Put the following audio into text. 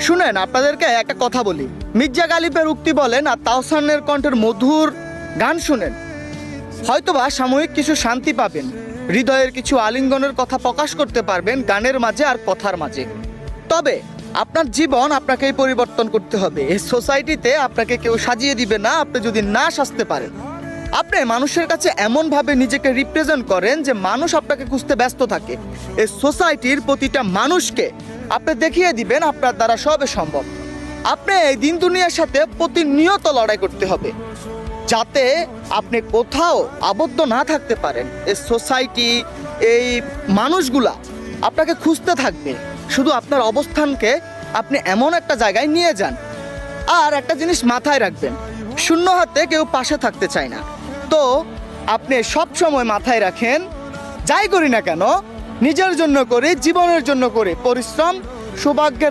শুনেন, আপনাদেরকে একটা কথা বলি। মির্জা গালিবের উক্তি বলেন আর তাওসানের কণ্ঠের মধুর গান শুনেন, হয়তোবা সাময়িক কিছু শান্তি পাবেন, হৃদয়ের কিছু আলিঙ্গনের কথা প্রকাশ করতে পারবেন গানের মাঝে আর কথার মাঝে। তবে আপনার জীবন আপনাকেই পরিবর্তন করতে হবে। এই সোসাইটিতে আপনাকে কেউ সাজিয়ে দিবে না আপনি যদি না সাজতে পারেন। আপনি মানুষের কাছে এমনভাবে নিজেকে রিপ্রেজেন্ট করেন যে মানুষ আপনাকে খুঁজতে ব্যস্ত থাকে। এই সোসাইটির প্রতিটা মানুষকে আপনি দেখিয়ে দিবেন আপনার দ্বারা সবে সম্ভব। আপনি এই দিন দুনিয়ার সাথে প্রতিনিয়ত লড়াই করতে হবে যাতে আপনি কোথাও আবদ্ধ না থাকতে পারেন। এই সোসাইটি, এই মানুষগুলা আপনাকে খুঁজতে থাকবে। শুধু আপনার অবস্থানকে আপনি এমন একটা জায়গায় নিয়ে যান। আর একটা জিনিস মাথায় রাখবেন, শূন্য হাতে কেউ পাশে থাকতে চায় না। তো আপনি সব সময় মাথায় রাখেন, যাই করি না কেন নিজের জন্য করি, জীবনের জন্য করি। পরিশ্রম সৌভাগ্যের